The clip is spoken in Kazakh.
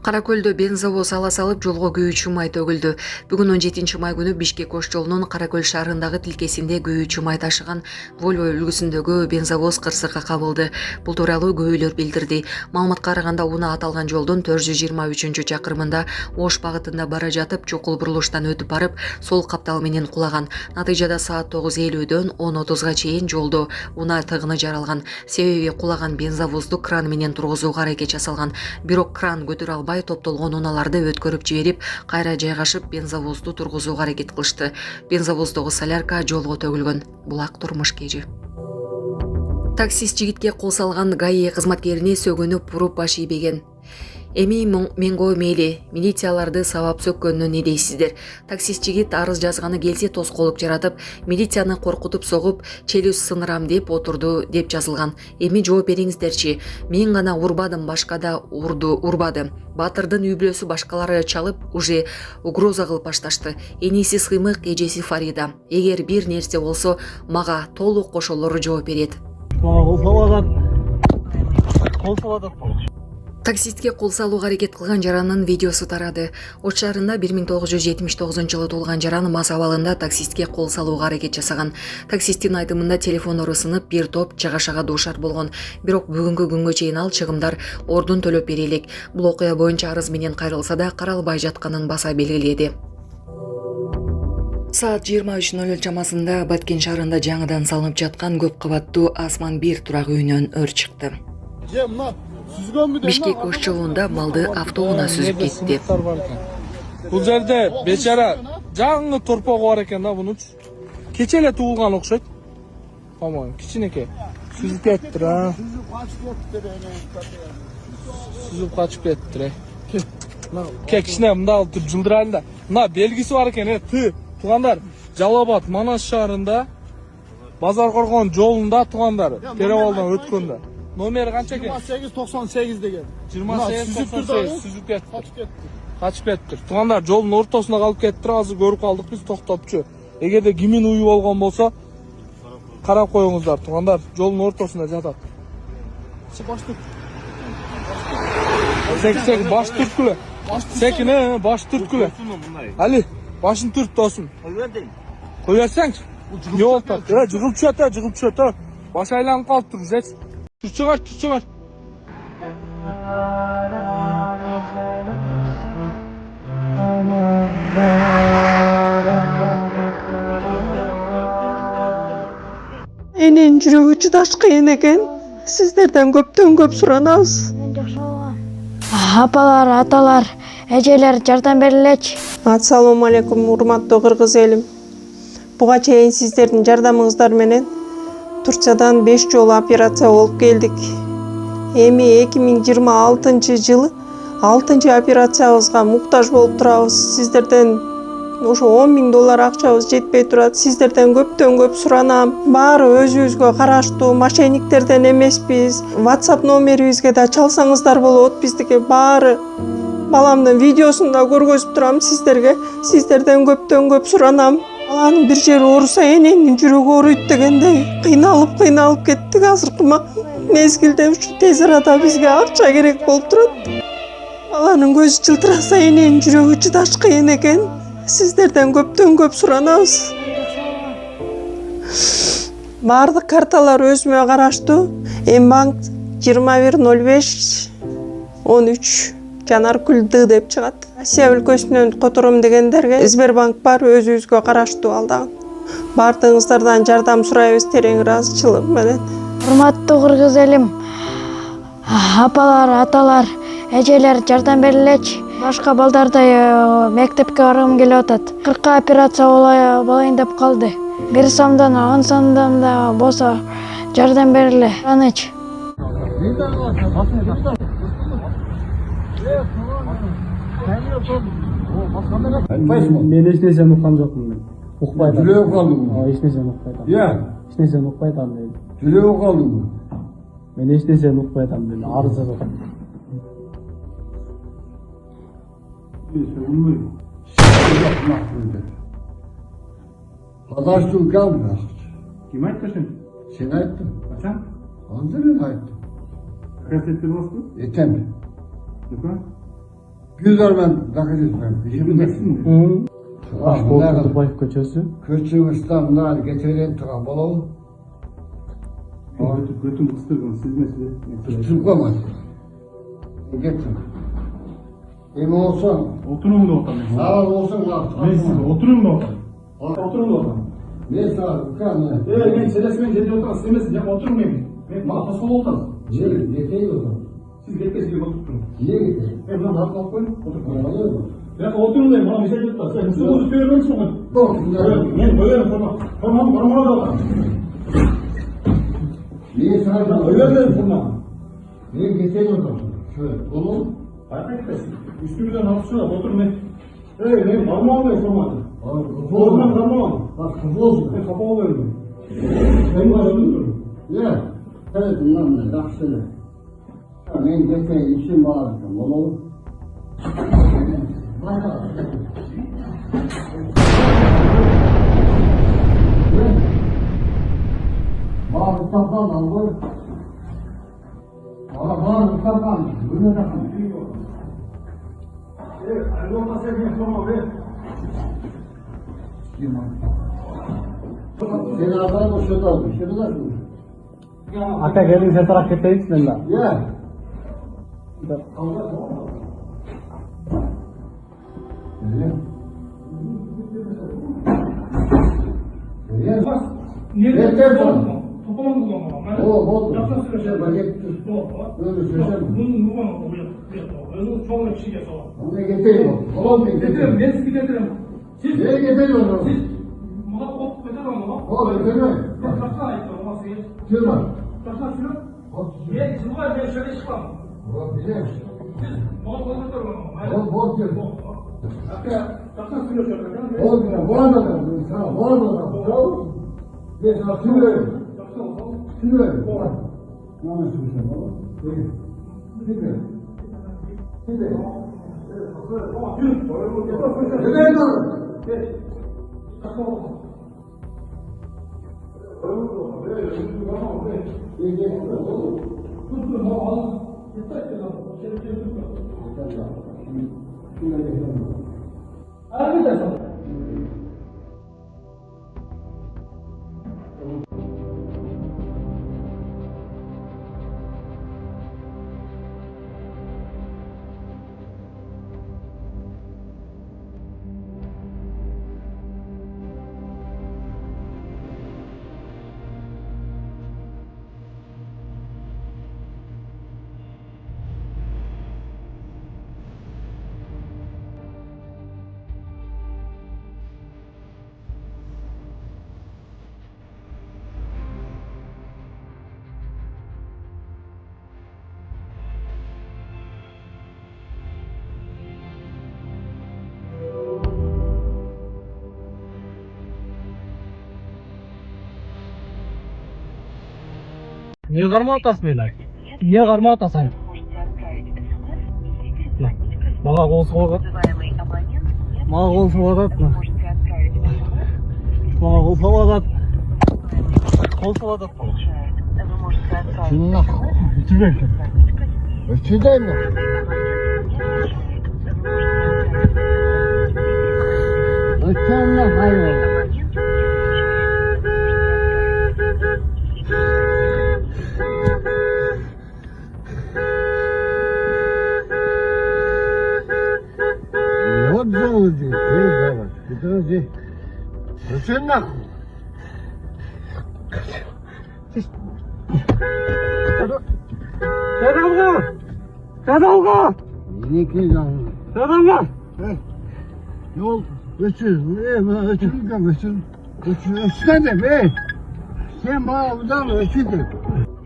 Кара Көлдө бензовоз ала салып жолго күйүүчү май төгүлдү. Бүгүн 17 май күнү Бишкек ош жолунун Кара Көл шаарындагы тилкесинде күйүүчү май ташыган Volvo үлгүсүндөгү бензовоз кырсыкка кабылды. Бул тууралуу көбүйлөр билдирди. Маалыматка караганда унаа аталган жолдун 423-чакырымында Ош багытында бара жатып, чокул бурулуштан өтүп барып, сол каптал менен кулаган. Натыйжада саат 9:50дөн 10:30га чейин жолдо унаа тыгыны жаралган. Себеби кулаган бензовозду кран менен тургузууга аракет жасалган. Бирок кран көтөрө албай топтолгон унааларды өткөрүп жиберип, кайра жайгашып бензовозду тургузууга аракет кылышты. Бензовоздогу солярка жолго төгүлгөн. Булак турмуш кежи. Таксист жигитке кол салган ГАИ кызматкерине сөгүнүп уруп баш ийбеген. Эми менго мейли, милицияларды сабап сөккөнүнө не дейсиздер? Таксист жигит арыз жазганы келсе тоскоолук жаратып, милицияны коркутуп согуп, челюсть сынырам деп отурду деп жазылган. Эми жооп бериңиздерчи. Мен гана урбадым, башка да урбады. Батырдын үй-бүлөсү башкалары чалып, уже угроза кылып башташты. Эниси Сыймык, эжеси Фарида. Эгер бир нерсе болсо, мага толук ошолор жооп берет. Таксистке кол салууга аракет кылган жаранын видеосу тарады. Ош шаарында 1979-жылы туулган жаран мас абалында таксистке кол салууга аракет жасаган. Таксисттин айтымында телефондору сынып, бир топ жагашага дуушар болгон. Бирок бүгүнкү күнгө чейин ал чыгымдар ордун төлөп бере элек. Бул окуя боюнча арыз менен кайрылса да каралбай жатканын баса белгиледи. Саат 23:00 чамасында Баткен шаарында жаңыдан салынып жаткан көп кабаттуу Асман 1 турак үйүнөн өрт чыкты. Бишкек ош жолунда малды автоунаа сүзүп кетти. Бул жерде бечара жаңы торпогу бар экен да, бунучу. Кече эле туулган окшойт. По-моему, кичинекей. Сүзүп кеттир, а. Сүзүп качып кеттир. Кечине мында туруп жылдырайын да. Мына белгиси бар экен, туугандар. Жалал Абад Манас шаарында Базар Коргон жолунда туугандар. Тереболдон өткөндө. Номери канча экен? 2898 деген. 2898 сүзүп кетти. Качып кетти. Туугандар жолдун ортосунда калып кеттир. Азыр көрүп калдык биз, токтопчу. Эгерде кимин уyu болгон болсо, карап коюңуздар. Туугандар жолдун ортосунда жатат. Сек баш түрткүлө. Секине баш түрткүлө. Али, башын түрт досум. Кой берсеңчи. Не болду? Жыгылып чөтө. Баш айланып калыптыр, жеч. Чыгар. Эненин жүрөгү чыдаш кыйын экен. Сиздерден көптөн көп суранабыз. Апалар, аталар, эжелер жардам берилечи. Ассалому алейкум, урматтуу кыргыз элим. Буга чейин сиздердин жардамыңыздар менен Турциядан 5 жолу операция болуп келдик. Эми 2026-жылы 6-чы операциябызга муктаж болуп турабыз. Сиздерден ошо $10.000 акчабыз жетпей турат. Сиздерден көптөн көп суранам. Баары өзүбүзгө караштуу, мошенниктерден эмеспиз. WhatsApp номерибизге да чалсаңыздар болот. Биздики баары баламдын видеосун да көргөзүп турам сиздерге. Сиздерден көптөн көп суранам. Баланын бир жери ооруса эненин жүрөгү ооруйт дегендей кыйналып кеттик. Азыркы мезгилде ушу тез арада бизге акча керек болуп турат. Баланын көзү жылтыраса эненин жүрөгү чыдаш кыйын экен. Сиздерден көптөн көп суранабыз. Баардык карталар өзүмө караштуу. Мбанк 210513 Жанаркүл Д деп чыгат. Россия өлкөсүнөн котором дегендерге Сбербанк бар, өзүбүзгө караштуу ал дагы. Баардыгыңыздардан жардам сурайбыз терең ыраазычылык менен. Урматтуу кыргыз элим, апалар, аталар, эжелер жардам берилечи. Башка балдардай мектепке баргым келип атат. 40 операция болайын деп калды. 1 сомдон 10 сомдон да болсо жардам бериле. Анычы. Мен эч нерсени уккан жокмун мен. Укпайт. Жүрөп калдыңбы? Эч нерсени укпайт. Эч нерсени укпайт андай. Жүрөп калдыңбы? Мен эч нерсени укпайт андай. Арыз жазам. Pazartesi kaldı. Kim aytты ошентип? Sen ayttın. Качан? Hazır ayttın. Касетте болсу? Etem. Güzermen dakik etmem. Bilmezsin. Bayık köçesi. Köçün İslam'da getiren tıra bolu. Götüm kıstırgın siz mesele. Türk olmaz. Getir. Emin olsan. Oturun da ortamda. Sağ olsun lan. Neyse oturun da ortamda. Oturun da ortamda. Ne sağ kan. Ben sedesimen dedi oturun. Siz mesele oturmayın. Ben bana fasol olmaz. Yeteği o zaman. Siz gitmez gibi oturun. Niye getirdin? Ben buna rahat kalkmayın. Oturun. Anladın mı? Ya oturun dayım. Bana bir şey gitmez. Sen siz onu söylemek için mi? Ben koyarım forma. Forma da var. Niye sana Koyarım forma. Niye getirdin o zaman? Şöyle. Onu Hayır etmesin. Üstümüzden hapşura oturun ne? Evet, ne? Parmağım da formatı. Olmaz. Parmağım. Bak kapı olsun. Ben kapağı alıyorum. Benim ağzım durur. Ya. Evet lan ne? Bak şöyle. Ben getireyim için bağıracağım. Olur. Bak. Bağır kaptan al bu. Bağır kaptan. Bu ne kaptan? Evet, aynı olmasa bir forma ver. Seni adana boşaltalım. Şöyle de Aka gelin sen taraf ketteyiz ben de. ya. Yeter mi? Toplamamız olmalı. O oldu. Yapsan süreçler var. Öyle söylesem. Bunun bu bana oluyor. Özür çoğunluk kişi gelse var. Onu getireyim. Oğlum Getiririm, ben sizi getiririm. Siz, Niye getiriyorsun? siz, bana kop götür onu bak. Oğlum getirme. Ben kaçtan ait olması geç. Kim var? Kaçtan sürüyor? Ben siz var, ben şöyle çıkmam. Ulan bilir. Siz, bana kop götür onu. Oğlum bol gel. Hatta, kaçtan sürüyor şöyle. Oğlum ya bu arada sana bu arada. Tamam. Ben sana sürüyorum. Sürüyorum. Ne anlaşılmışsın baba? Peki. Sürüyorum. Sürüyorum. Nereye doğru? Niye karma atasın beyler? Niye karma atasın? Bana kol soğuk. Bana kol soğuk atma. Bana kol soğuk at. Kol soğuk atma. Şununla. Bitir belki. Ötüde mi? Ötüde hayır. Вот золоти, видишь, подожди. Зачем нахуй? Kadavga! Ne kızım? Kadavga! Yol ötür, ötür, ötür ne de be? Sen bana buradan ötür de.